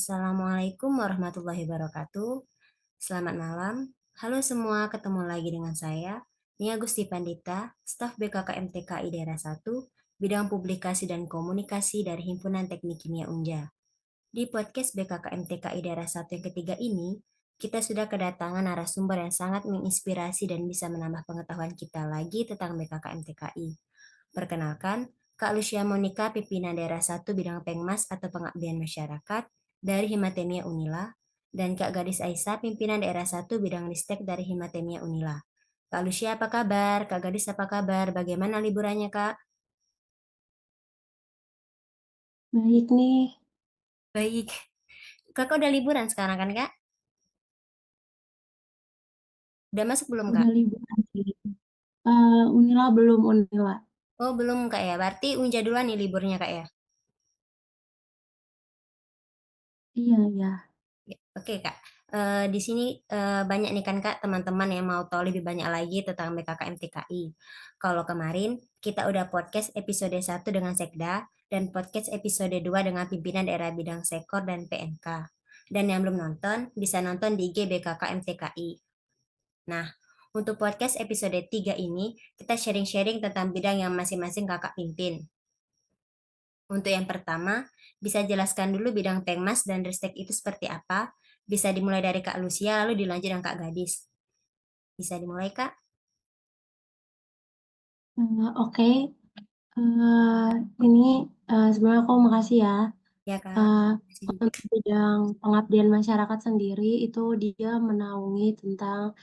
Assalamualaikum warahmatullahi wabarakatuh. Selamat malam. Halo semua, ketemu lagi dengan saya, Nia Gusti Pandita, staf BKKM TKI Daerah 1, bidang publikasi dan komunikasi dari Himpunan Teknik Kimia Unja. Di podcast BKKM TKI Daerah 1 yang ketiga ini, kita sudah kedatangan narasumber yang sangat menginspirasi dan bisa menambah pengetahuan kita lagi tentang BKKM TKI. Perkenalkan, Kak Lucia Monica, pimpinan daerah 1 bidang Pengmas atau Pengabdian Masyarakat dari Himatemia Unila, dan Kak Gadis Aisyah, pimpinan daerah 1 bidang Ristek dari Himatemia Unila. Kak Lucia apa kabar? Kak Gadis apa kabar? Bagaimana liburannya, Kak? Baik nih, Baik. Kakak udah liburan sekarang kan, Kak? Udah masuk belum, Kak? udah liburan sih. Unila belum Unila. Oh, belum, Kak ya. Berarti Unja duluan nih liburnya, Kak ya. Iya, iya. Ya, oke Kak. Di sini banyak nih kan Kak teman-teman yang mau tahu lebih banyak lagi tentang BKKM TKI. Kalau kemarin kita udah podcast episode 1 dengan Sekda dan podcast episode 2 dengan pimpinan daerah bidang Sekor dan PNK. Dan yang belum nonton bisa nonton di IG BKKM TKI. Nah, untuk podcast episode 3 ini kita sharing-sharing tentang bidang yang masing-masing Kakak pimpin. Untuk yang pertama, bisa jelaskan dulu bidang Pengmas dan Ristek itu seperti apa? Bisa dimulai dari Kak Lucia, lalu dilanjut dengan Kak Gadis. Bisa dimulai, Kak? Oke, eee, ini, sebenarnya aku makasih ya. Ya, Kak. Eee, Kasih juga. untuk bidang pengabdian masyarakat sendiri itu dia menaungi tentang,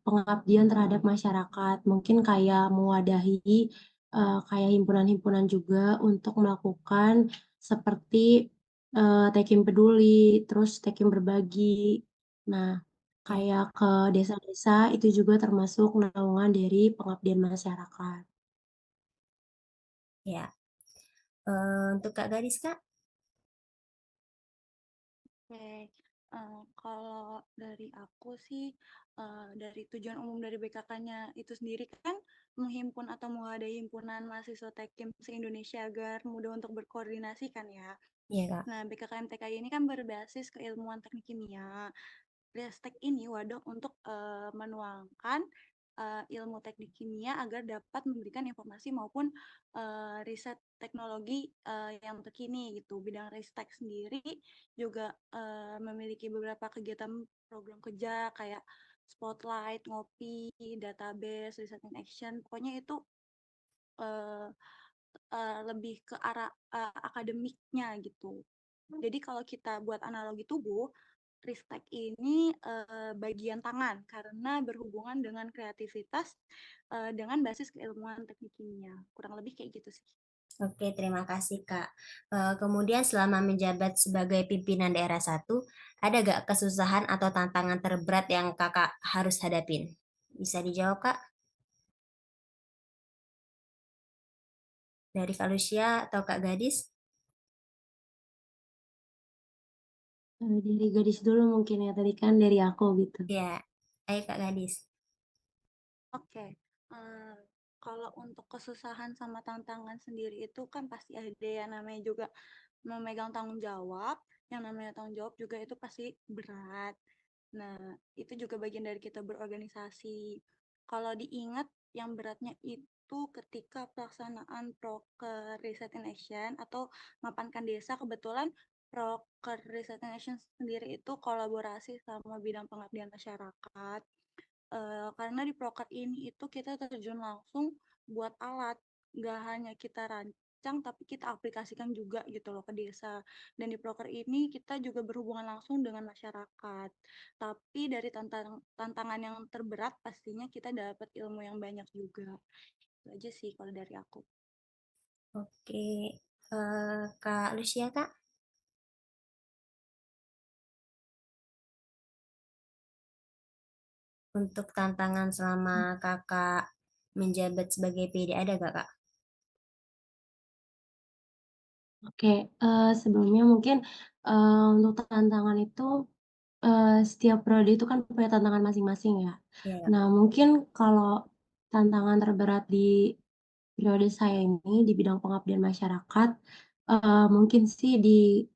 pengabdian terhadap masyarakat. Mungkin kayak mewadahi, kayak himpunan-himpunan juga untuk melakukan seperti, Tekim Peduli, terus Tekim Berbagi. Nah, Ya, kayak ke desa-desa itu juga termasuk naungan dari pengabdian masyarakat. ya. Untuk Kak Gadis, Kak? Oke, kalau dari aku sih, dari tujuan umum dari BKK-nya itu sendiri kan menghimpun atau mewadahi himpunan mahasiswa Tekkim se-Indonesia agar mudah untuk berkoordinasi kan ya. Iya, Kak. Nah, BKKM TKI ini kan berbasis keilmuan teknik kimia. Ristek ini wadah untuk menuangkan ilmu teknik kimia agar dapat memberikan informasi maupun riset teknologi yang terkini gitu. Bidang Ristek sendiri juga memiliki beberapa kegiatan program kerja kayak Spotlight, Ngopi, Database, Research in Action. Pokoknya itu eh, lebih ke arah akademiknya gitu. Jadi kalau kita buat analogi tubuh, Ristek ini bagian tangan karena berhubungan dengan kreativitas dengan basis keilmuan teknik kimia. Kurang lebih kayak gitu sih. Oke, terima kasih, Kak. Kemudian selama menjabat sebagai pimpinan daerah 1, ada gak kesusahan atau tantangan terberat yang Kakak harus hadapin? Bisa dijawab, Kak? Dari Kak Lucia atau Kak Gadis? Dari Gadis dulu mungkin ya, tadi kan dari aku gitu. Ya, ayo Kak Gadis. Oke, kalau untuk kesusahan sama tantangan sendiri itu kan pasti ada ya, namanya juga memegang tanggung jawab, yang namanya tanggung jawab juga itu pasti berat. Nah, itu juga bagian dari kita berorganisasi. Kalau diingat yang beratnya itu ketika pelaksanaan Proker Reset in Action atau Mapankan Desa, kebetulan Proker Reset in Action sendiri itu kolaborasi sama bidang pengabdian masyarakat. Karena di Proker ini itu kita terjun langsung buat alat, nggak hanya kita rancang tapi kita aplikasikan juga gitu loh ke desa. Dan di Proker ini kita juga berhubungan langsung dengan masyarakat. Tapi dari tantangan yang terberat pastinya kita dapat ilmu yang banyak juga. Itu aja sih kalau dari aku. Oke, Kak Lucia, Kak? Untuk tantangan selama kakak menjabat sebagai PD ada gak kak? Oke, sebelumnya mungkin, untuk tantangan itu, setiap prodi itu kan punya tantangan masing-masing ya. Iya kak. Nah, mungkin kalau tantangan terberat di periode saya ini di bidang pengabdian masyarakat, mungkin sih di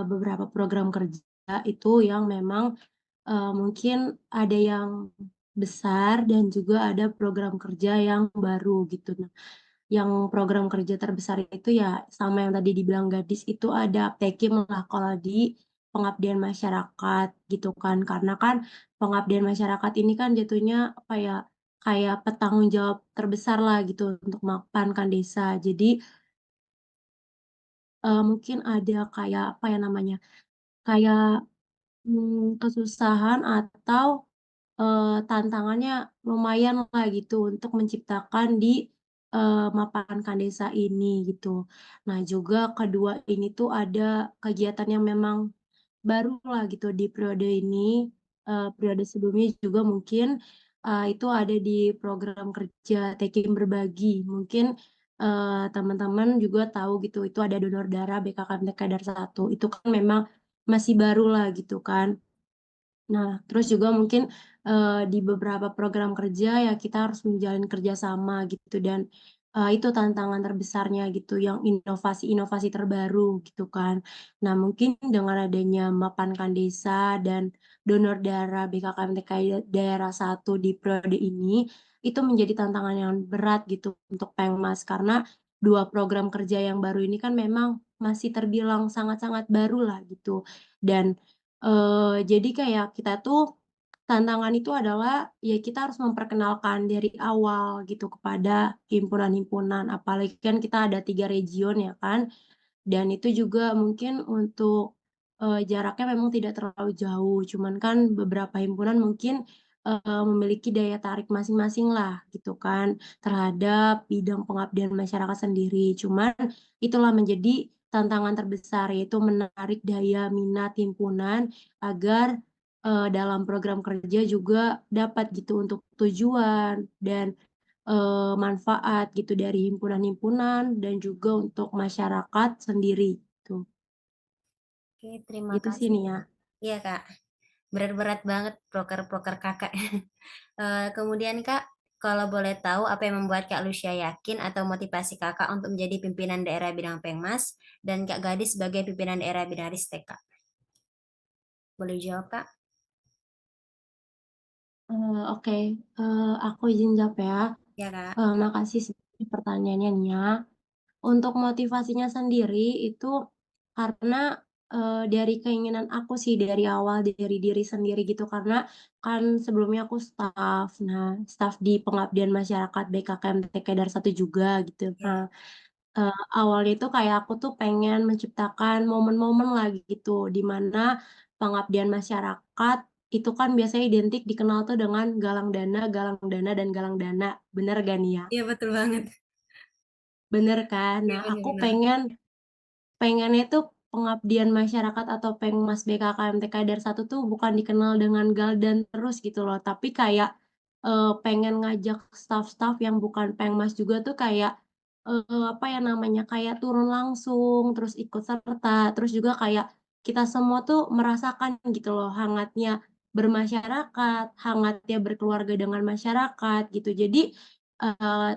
beberapa program kerja itu yang memang, mungkin ada yang besar dan juga ada program kerja yang baru gitu. Nah, yang program kerja terbesar itu ya sama yang tadi dibilang Gadis itu ada Aptekim lah kalau di pengabdian masyarakat gitu kan. Karena kan pengabdian masyarakat ini kan jatuhnya apa ya, kayak petanggung jawab terbesar lah gitu untuk mapankan desa. Jadi, mungkin ada kayak apa ya namanya, kayak, kesusahan atau tantangannya lumayan lah gitu untuk menciptakan di, Mapankan Desa ini gitu. Nah juga kedua ini tuh ada kegiatan yang memang baru lah gitu di periode ini, periode sebelumnya juga mungkin, itu ada di program kerja Taking Berbagi. Mungkin, teman-teman juga tahu gitu itu ada donor darah BKKMT Kadar 1 itu kan memang masih baru lah gitu kan. Nah, terus juga mungkin, di beberapa program kerja ya kita harus menjalin kerjasama gitu dan, itu tantangan terbesarnya gitu yang inovasi-inovasi terbaru gitu kan. Nah, mungkin dengan adanya Mapankan Desa dan donor darah BKKMTK daerah 1 di periode ini, itu menjadi tantangan yang berat gitu untuk Pengmas karena 2 program kerja yang baru ini kan memang masih terbilang sangat-sangat baru lah gitu dan jadi kayak kita tuh tantangan itu adalah, ya kita harus memperkenalkan dari awal gitu kepada himpunan-himpunan, apalagi kan kita ada 3 region ya kan, dan itu juga mungkin untuk, jaraknya memang tidak terlalu jauh, cuman kan beberapa himpunan mungkin, memiliki daya tarik masing-masing lah gitu kan, terhadap bidang pengabdian masyarakat sendiri. Cuman itulah menjadi tantangan terbesar, yaitu menarik daya minat himpunan agar, dalam program kerja juga dapat gitu untuk tujuan dan manfaat gitu dari himpunan-himpunan dan juga untuk masyarakat sendiri, gitu. Oke, terima Gitu sih, kasih, Nia. Kak. Iya, Kak, berat-berat banget proker-proker Kakak. Kemudian Kak, kalau boleh tahu apa yang membuat Kak Lucia yakin atau motivasi Kakak untuk menjadi pimpinan daerah bidang Pengmas dan Kak Gadis sebagai pimpinan daerah bidang Ristek, Kak? Boleh jawab, Kak? Oke, aku izin jawab ya. Ya, Kak. Makasih sebelumnya pertanyaannya, Nia. Untuk motivasinya sendiri itu karena, dari keinginan aku sih dari awal, dari diri sendiri gitu, karena kan sebelumnya aku staf. Nah, staf di Pengabdian Masyarakat BKKMT Kedar 1 juga gitu. Ya. Nah, awalnya itu kayak aku tuh pengen menciptakan momen-momen lah gitu, di mana pengabdian masyarakat itu kan biasanya identik dikenal tuh dengan galang dana, dan galang dana. Bener gak nih ya? Iya, betul banget. Bener kan? Iya, Nah, aku benar-benar. pengennya tuh pengabdian masyarakat atau Pengmas BKKMT Kadar 1 tuh bukan dikenal dengan galdan terus gitu loh, tapi kayak, pengen ngajak staf-staf yang bukan Pengmas juga tuh kayak, apa ya namanya, kayak turun langsung, terus ikut serta, terus juga kayak kita semua tuh merasakan gitu loh hangatnya bermasyarakat, hangatnya berkeluarga dengan masyarakat gitu. Jadi,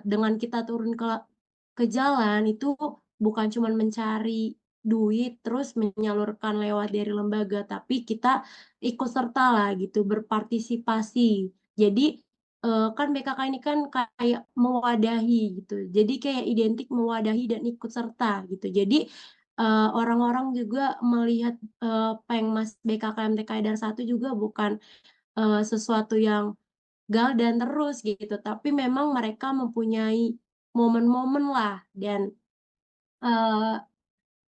dengan kita turun ke jalan itu bukan cuman mencari duit, terus menyalurkan lewat dari lembaga, tapi kita ikut sertalah gitu, berpartisipasi. Jadi, kan BKK ini kan kayak mewadahi gitu, jadi kayak identik mewadahi dan ikut serta gitu. Jadi, orang-orang juga melihat, Pengmas BKK MTK Dar 1 juga bukan, sesuatu yang dan terus gitu, tapi memang mereka mempunyai momen-momen-lah dan, eee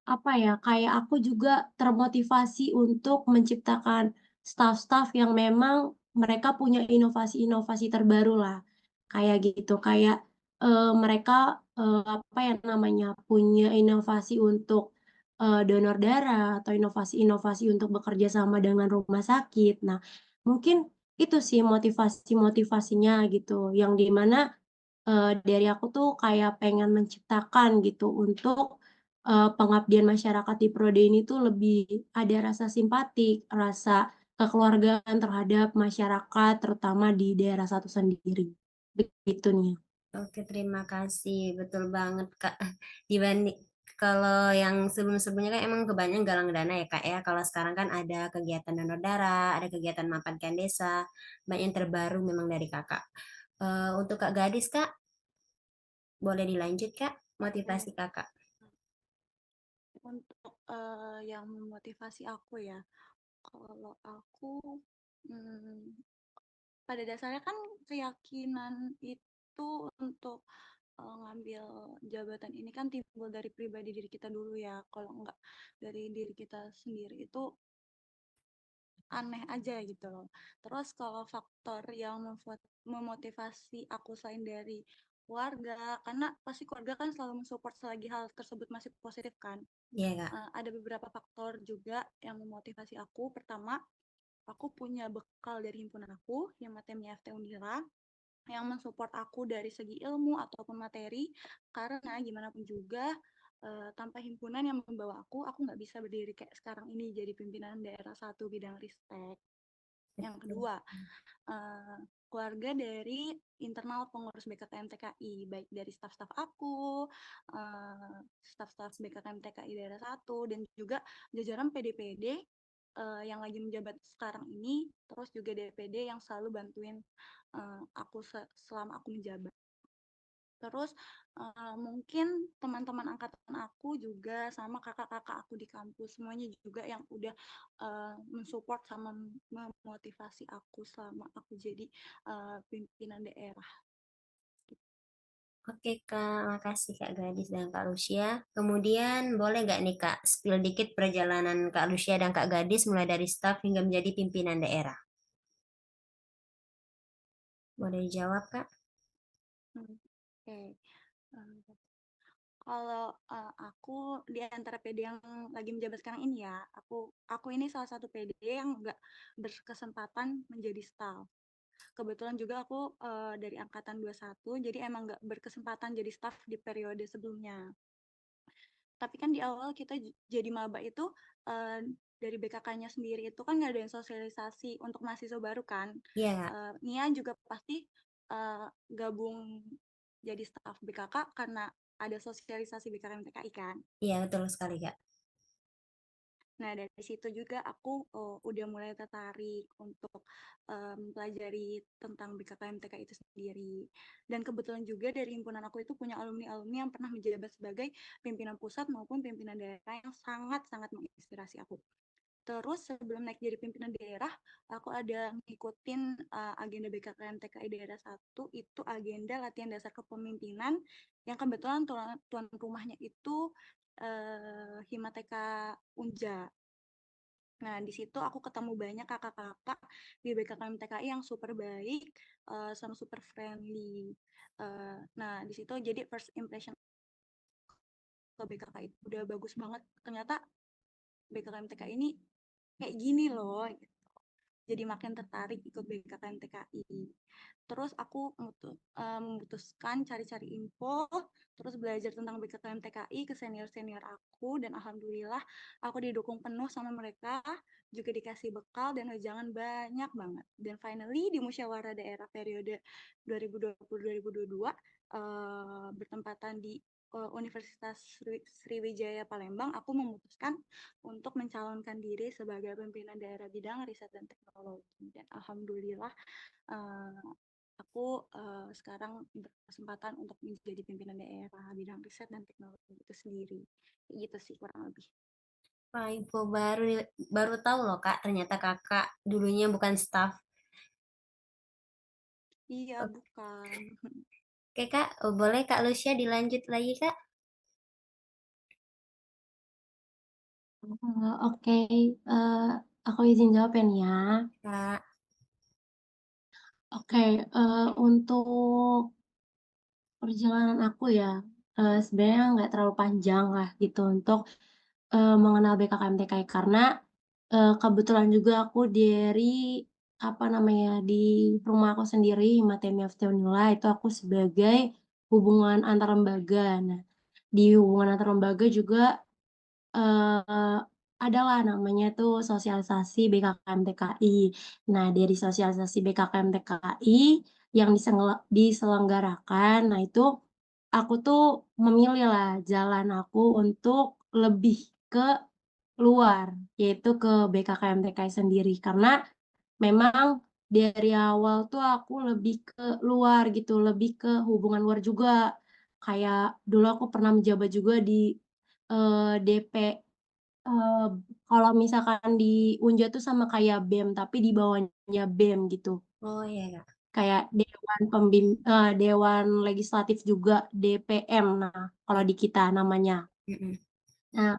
apa ya, kayak aku juga termotivasi untuk menciptakan staf-staf yang memang mereka punya inovasi-inovasi terbarulah, kayak gitu. Kayak, mereka, apa ya namanya, punya inovasi untuk, donor darah atau inovasi-inovasi untuk bekerja sama dengan rumah sakit. Nah, mungkin itu sih motivasi-motivasinya gitu, yang di mana dari aku tuh kayak pengen menciptakan gitu untuk, pengabdian masyarakat di periode ini tuh lebih ada rasa simpatik, rasa kekeluargaan terhadap masyarakat, terutama di daerah satu sendiri, begitu nih. Oke, terima kasih. Betul banget, Kak. Dibanding Kalau yang sebelum-sebelumnya kan emang kebanyakan galang dana ya Kak ya. Kalau sekarang kan ada kegiatan donor darah, ada kegiatan mapankan desa, banyak yang terbaru memang dari Kakak. Untuk Kak Gadis Kak, boleh dilanjut Kak, motivasi Oke. Kakak. Untuk, yang memotivasi aku ya, kalau aku, mmm, pada dasarnya kan keyakinan itu untuk, ngambil jabatan ini kan timbul dari pribadi diri kita dulu ya, kalau enggak dari diri kita sendiri itu aneh aja gitu loh. Terus kalau faktor yang memotivasi aku selain dari keluarga, karena pasti keluarga kan selalu mensupport selagi hal tersebut masih positif kan. Iya Kak. Ada beberapa faktor juga yang memotivasi aku. Pertama, aku punya bekal dari himpunan aku, Himatem YFT Unira, yang mensupport aku dari segi ilmu ataupun materi, karena gimana pun juga tanpa himpunan yang membawa aku nggak bisa berdiri kayak sekarang ini jadi pimpinan daerah satu bidang ristek. Yang Betul. kedua, keluarga dari internal pengurus BKKM TKI, baik dari staf-staf aku, staf-staf BKKM TKI daerah satu, dan juga jajaran PD-PD yang lagi menjabat sekarang ini, terus juga DPD yang selalu bantuin aku selama aku menjabat. Terus mungkin teman-teman angkatan aku juga sama kakak-kakak aku di kampus semuanya juga yang udah mensupport sama memotivasi aku selama aku jadi pimpinan daerah. Oke Kak, makasih Kak Gadis dan Kak Lucia. Kemudian boleh nggak nih Kak, spill dikit perjalanan Kak Lucia dan Kak Gadis mulai dari staf hingga menjadi pimpinan daerah. Boleh dijawab Kak? Hmm, oke. Eh, Kalau aku di antara PD yang lagi menjabat sekarang ini ya, aku ini salah satu PD yang nggak berkesempatan menjadi staff. Kebetulan juga aku dari angkatan 21, jadi emang nggak berkesempatan jadi staff di periode sebelumnya. Tapi kan di awal kita jadi maba itu dari BKK-nya sendiri itu kan nggak ada yang sosialisasi untuk mahasiswa baru kan. Iya Kak. Nia juga pasti gabung jadi staff BKK karena ada sosialisasi BKK MTKI kan. Iya betul sekali Kak. Nah, dari situ juga aku udah mulai tertarik untuk mempelajari tentang BKKM TK itu sendiri. Dan kebetulan juga dari himpunan aku itu punya alumni-alumni yang pernah menjabat sebagai pimpinan pusat maupun pimpinan daerah yang sangat-sangat menginspirasi aku. Terus sebelum naik jadi pimpinan daerah, aku ada ngikutin agenda BKKM TKI daerah satu itu agenda latihan dasar kepemimpinan yang kebetulan tuan rumahnya itu Himateka Unja. Nah, di situ aku ketemu banyak kakak-kakak di BKKM TKI yang super baik, sama super friendly. Nah, di situ jadi first impression ke BKK itu udah bagus banget. Ternyata BKKM TKI ini kayak gini loh. Jadi makin tertarik ikut BKKM TKI. Terus aku memutuskan cari-cari info, terus belajar tentang BKKM TKI ke senior-senior aku, dan alhamdulillah aku didukung penuh sama mereka, juga dikasih bekal dan wejangan banyak banget. Dan finally di musyawarah daerah periode 2020-2022 bertempatan di Universitas Sriwijaya Palembang, aku memutuskan untuk mencalonkan diri sebagai pimpinan daerah bidang riset dan teknologi. Dan alhamdulillah aku sekarang berkesempatan untuk menjadi pimpinan daerah bidang riset dan teknologi itu sendiri. Gitu sih kurang lebih. Wah, info baru baru tahu loh Kak, ternyata Kakak dulunya bukan staf. Iya, bukan. Oke Kak, boleh Kak Lucia dilanjut lagi Kak? Oke, aku izin jawab ya nih ya. Kak, Oke, untuk perjalanan aku ya, sebenarnya nggak terlalu panjang lah gitu untuk, mengenal BKKM TKI karena, kebetulan juga aku dari, apa namanya, di rumah aku sendiri, Himatemia Unila itu aku sebagai hubungan antar lembaga. Nah, di hubungan antar lembaga juga adalah namanya tuh sosialisasi BKKM TKI. Nah, dari sosialisasi BKKM TKI yang diselenggarakan, nah itu aku tuh memilih lah jalan aku untuk lebih ke luar, yaitu ke BKKMTK sendiri. Karena memang dari awal tuh aku lebih ke luar gitu, lebih ke hubungan luar juga. Kayak dulu aku pernah menjabat juga di, DP, eee, kalau misalkan di Unja tuh sama kayak BEM, tapi di bawahnya BEM gitu. Oh iya, Kak. Kayak Dewan Legislatif juga, DPM, nah kalau di kita namanya. Mhm. Nah,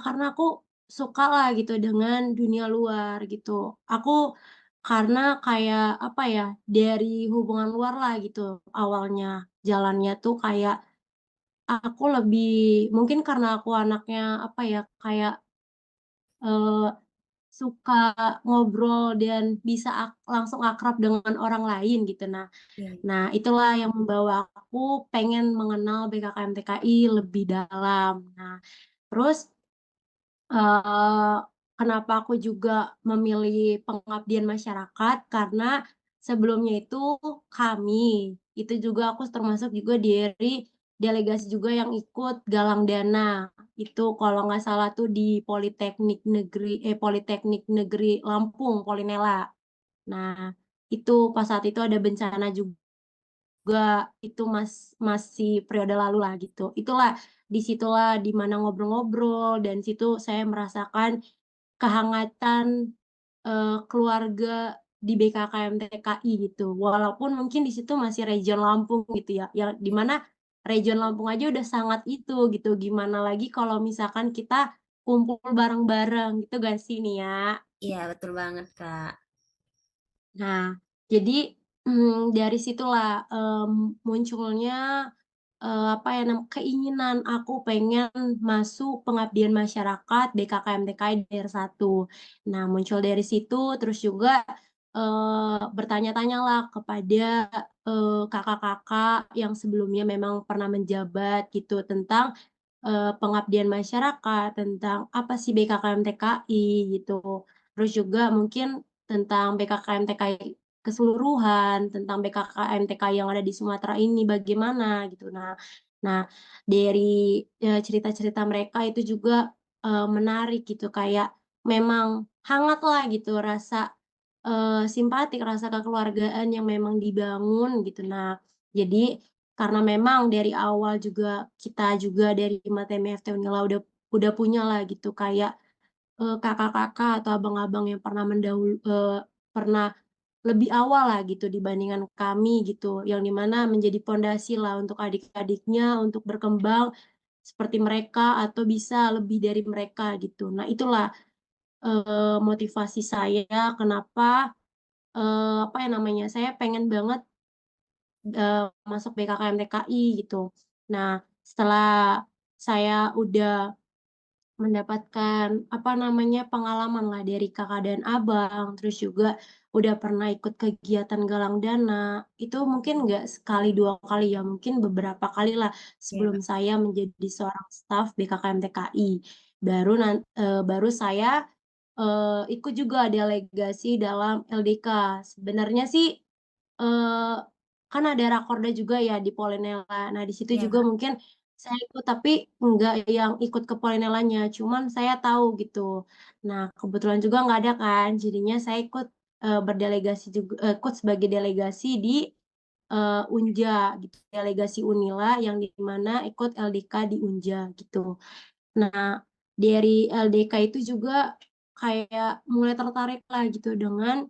karena aku suka lah gitu dengan dunia luar gitu. Aku karena kayak, apa ya, dari hubungan luar lah gitu awalnya. Jalannya tuh kayak aku lebih mungkin karena aku anaknya, apa ya, kayak, eee, suka ngobrol dan bisa langsung akrab dengan orang lain gitu. Nah Iya. nah itulah yang membawa aku pengen mengenal BKKMTKI lebih dalam. Nah, terus Eee, kenapa aku juga memilih pengabdian masyarakat, karena sebelumnya itu itu juga aku termasuk juga dari delegasi juga yang ikut galang dana. Itu kalau nggak salah tuh di Politeknik Negeri Lampung, Polinela. Nah, itu pas saat itu ada bencana juga, itu masih periode lalu lah gitu. Di situlah di mana ngobrol-ngobrol dan situ saya merasakan kehangatan, keluarga di BKKMTKI gitu. Walaupun mungkin di situ masih region Lampung gitu ya, yang di mana region Lampung aja udah sangat itu gitu, gimana lagi kalau misalkan kita kumpul bareng-bareng gitu gak sih, nih ya. Iya, betul banget, Kak. Nah, jadi, dari situlah, munculnya, apa ya keinginan aku pengen masuk pengabdian masyarakat BKKMTKI Daerah 1. Nah, muncul dari situ terus juga, bertanya-tanyalah kepada, kakak-kakak yang sebelumnya memang pernah menjabat gitu tentang, pengabdian masyarakat, tentang apa sih BKKMTKI gitu. Terus juga mungkin tentang BKKMTKI keseluruhan, tentang BKKMTKI yang ada di Sumatera ini bagaimana gitu. Nah dari, cerita-cerita mereka itu juga, menarik gitu, kayak memang hangatlah gitu rasa, simpati, rasa kekeluargaan yang memang dibangun gitu. Nah, jadi karena memang dari awal juga kita juga dari Matemi FT Unila udah punyalah gitu kayak kakak-kakak atau abang-abang yang pernah lebih awal lah gitu dibandingkan kami gitu, yang di mana menjadi pondasilah untuk adik-adiknya untuk berkembang seperti mereka atau bisa lebih dari mereka gitu. Nah itulah, motivasi saya kenapa, apa ya namanya, saya pengen banget, masuk BKKMTKI gitu. Nah setelah saya udah mendapatkan, apa namanya, pengalamanlah dari kakak dan abang, terus juga udah pernah ikut kegiatan galang dana, itu mungkin nggak sekali, 2 kali ya, mungkin beberapa kalilah Iya, sebelum Kak. saya menjadi seorang staf BKKMTKI. Baru saya, ikut juga delegasi dalam LDK. Sebenarnya sih, Eee, kan ada rakorda juga ya di Polinela. Nah, di situ Iya, juga Kak. mungkin saya ikut, tapi enggak yang ikut ke Polinelanya, cuman saya tahu gitu. Nah, kebetulan juga nggak ada kan, jadinya saya ikut, ikut sebagai delegasi di, Unja gitu, delegasi Unila yang di mana ikut LDK di Unja gitu. Nah, dari LDK itu juga kayak mulai tertarik lah gitu dengan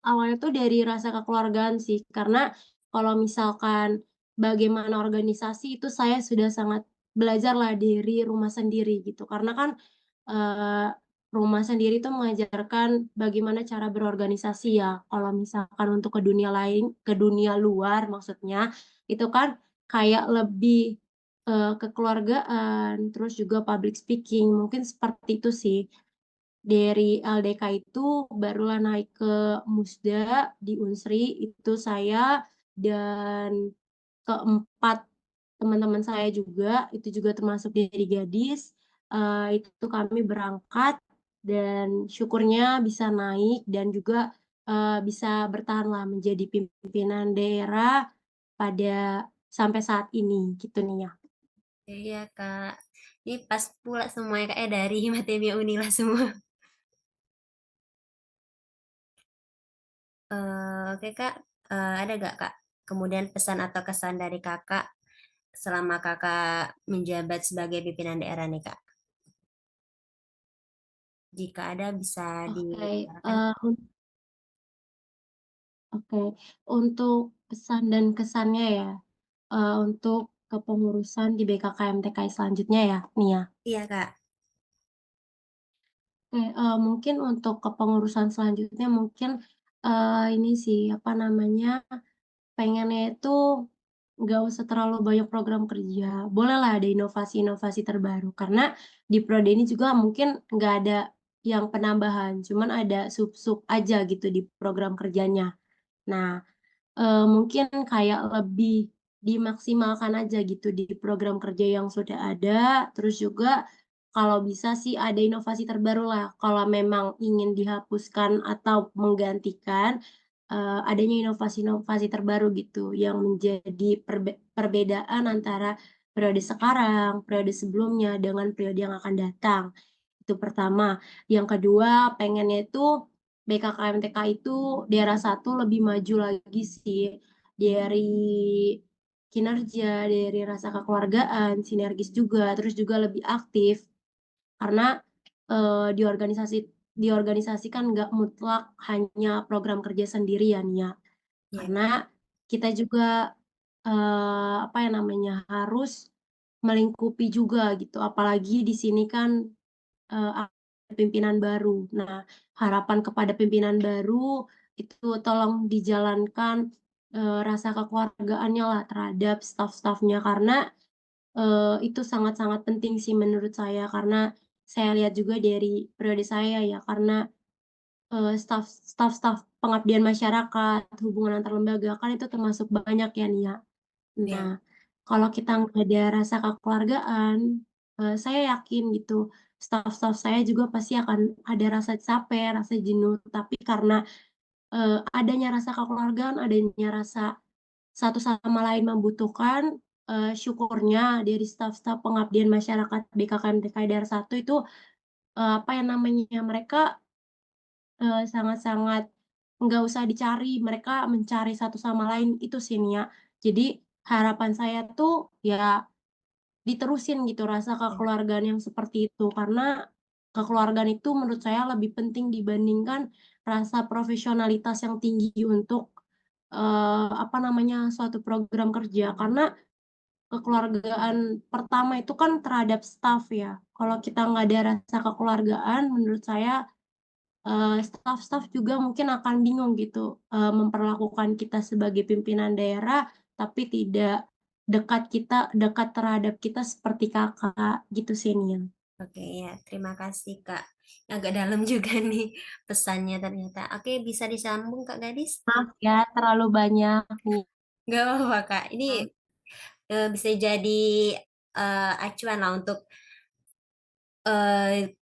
awalnya tuh dari rasa kekeluargaan sih, karena kalau misalkan bagaimana organisasi itu saya sudah sangat belajarlah dari rumah sendiri gitu. Karena kan, eee, rumah sendiri tuh mengajarkan bagaimana cara berorganisasi ya. Kalau misalkan untuk ke dunia luar maksudnya, itu kan kayak lebih, kekeluargaan, terus juga public speaking, mungkin seperti itu sih. Dari LDK itu barulah naik ke Musda di Unsri, itu saya dan keempat teman-teman saya juga, itu juga termasuk dari Gadis, itu kami berangkat dan syukurnya bisa naik dan juga, bisa bertahanlah menjadi pimpinan daerah pada sampai saat ini gitu nih ya. Iya, Kak. Ini pas pula semuanya Kak ya dari Himatemia Unila semua. Oke Kak, ada nggak Kak, kemudian pesan atau kesan dari Kakak selama Kakak menjabat sebagai pimpinan daerah nih Kak? Jika ada bisa Oke, diutarakan. eee, un oke, untuk pesan dan kesannya ya, untuk kepengurusan di BKKMTKI selanjutnya ya, nih ya. Iya Kak, Oke, mungkin untuk kepengurusan selanjutnya mungkin, ini sih, apa namanya, pengennya itu nggak usah terlalu banyak program kerja, bolehlah ada inovasi-inovasi terbaru, karena di prodi ini juga mungkin nggak ada yang penambahan, cuman ada sub-sub aja gitu di program kerjanya. Nah, mungkin kayak lebih dimaksimalkan aja gitu di program kerja yang sudah ada, terus juga kalau bisa sih ada inovasi terbaru lah, kalau memang ingin dihapuskan atau menggantikan, adanya inovasi-inovasi terbaru gitu yang menjadi perbedaan antara periode sekarang, periode sebelumnya, dengan periode yang akan datang. Itu pertama. Yang kedua, pengennya itu BKKMTK itu daerah satu lebih maju lagi sih, dari kinerja, dari rasa kekeluargaan, sinergis juga, terus juga lebih aktif. Karena, di organisasi kan nggak mutlak hanya program kerja sendirian ya, iya Kak, karena kita juga, apa ya namanya, harus melingkupi juga gitu, apalagi di sini kan ada pimpinan baru. Nah, harapan kepada pimpinan baru itu tolong dijalankan, rasa kekeluargaannya lah terhadap staf-stafnya karena, itu sangat-sangat penting sih menurut saya karena saya lihat juga dari periode saya ya karena, staf-staf pengabdian masyarakat, hubungan antar lembaga kan itu termasuk banyak ya nih ya. iya Nah, kalau kita nggak ada rasa kekeluargaan, saya yakin gitu, staf-staf saya juga pasti akan ada rasa capek, rasa jenuh, tapi karena, adanya rasa kekeluargaan, adanya rasa satu sama lain membutuhkan, syukurnya dari staf-staf pengabdian masyarakat BKKMTK Daerah 1 itu, apa ya namanya, mereka sangat-sangat nggak usah dicari, mereka mencari satu sama lain, itu sih, Nia. Jadi harapan saya tuh ya diterusin gitu rasa iya kekeluargaan yang seperti itu, karena kekeluargaan itu menurut saya lebih penting dibandingkan rasa profesionalitas yang tinggi untuk, apa namanya, suatu program kerja. Karena kekeluargaan pertama itu kan terhadap staf ya, kalau kita nggak ada rasa kekeluargaan menurut saya staf-staf juga mungkin akan bingung gitu, memperlakukan kita sebagai pimpinan daerah, tapi tidak dekat terhadap kita seperti Kakak, gitu sih, Nia. oke ya terima kasih Kak. Agak dalam juga nih pesannya ternyata. Oke bisa disambung Kak Gadis? Maaf ya terlalu banyak nih. Nggak apa-apa Kak, ini bisa jadi acuan lah untuk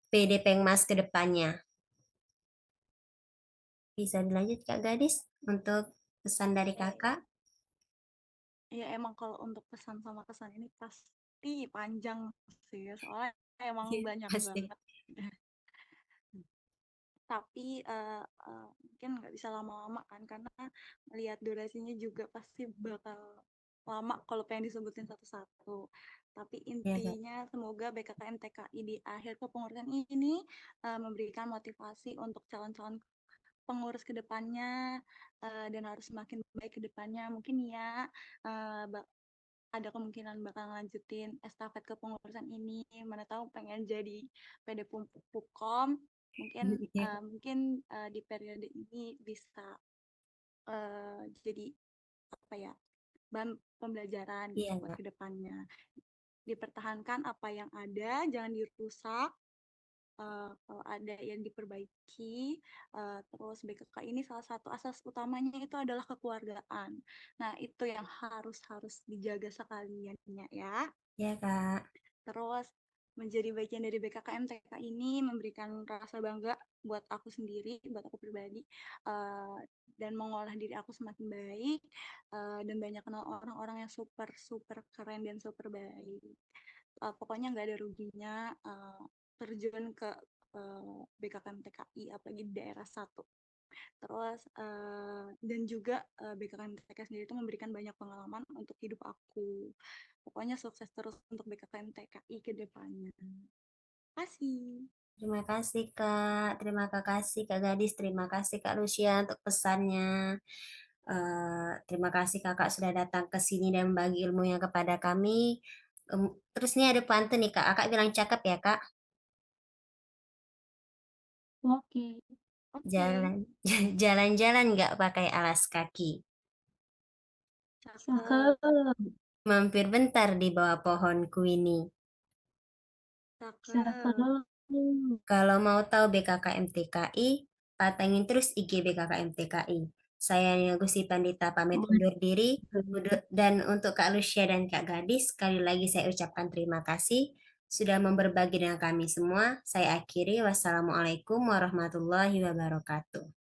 PD Pengmas ke depannya. Bisa dilanjut Kak Gadis untuk pesan dari Kakak? Ya emang kalau untuk pesan sama kesan ini pasti panjang sih ya, soalnya emang Iya, banyak pasti. banget. Tapi, mungkin nggak bisa lama-lama kan, karena lihat durasinya juga pasti bakal lama kalau pengen disebutin satu-satu. Tapi Iya Kak. intinya semoga BKKM TKI di akhir kepengurusan ini, memberikan motivasi untuk calon-calon pengurus ke depannya, dan harus semakin baik ke depannya. Mungkin ya, eee, bak ada kemungkinan bakal ngelanjutin estafet kepengurusan ini, mana tahu pengen jadi PD Pukom, mungkin Iya Kak. di periode ini bisa jadi apa ya, bahan pembelajaran gitu Iya buat Kak. kedepannya. Dipertahankan apa yang ada, jangan dirusak. Kalau ada yang diperbaiki, terus BKK ini salah satu asas utamanya itu adalah kekeluargaan. Nah, itu yang harus harus dijaga sekalian ya. Iya Kak. Terus menjadi bagian dari BKKMTK ini memberikan rasa bangga buat aku sendiri, buat aku pribadi, dan mengolah diri aku semakin baik, dan banyak kenal orang-orang yang super super keren dan super baik. Pokoknya nggak ada ruginya terjun ke BKKMTKI apalagi di daerah satu. Terus dan juga BKKMTK sendiri itu memberikan banyak pengalaman untuk hidup aku. Pokoknya sukses terus untuk BKKMTKI ke depannya. Kasih. Terima kasih Kak, terima kasih Kak Gadis, terima kasih Kak Lucia untuk pesannya. Terima kasih Kakak sudah datang ke sini dan berbagi ilmunya kepada kami. Terus nih ada pantun nih Kak, Kakak bilang cakep ya Kak. Oke. Oke, Jalan, jalan-jalan nggak pakai alas kaki. cakep, Cakep. Mampir bentar di bawah pohon kuini. cakep. Cakep. Kalau mau tahu BKKMTKI, patengin terus IG BKKMTKI. Saya Nia Gusti Pandita pamit undur diri. Dan untuk Kak Lucia dan Kak Gadis, sekali lagi saya ucapkan terima kasih sudah berbagi dengan kami semua. Saya akhiri. Wassalamualaikum warahmatullahi wabarakatuh.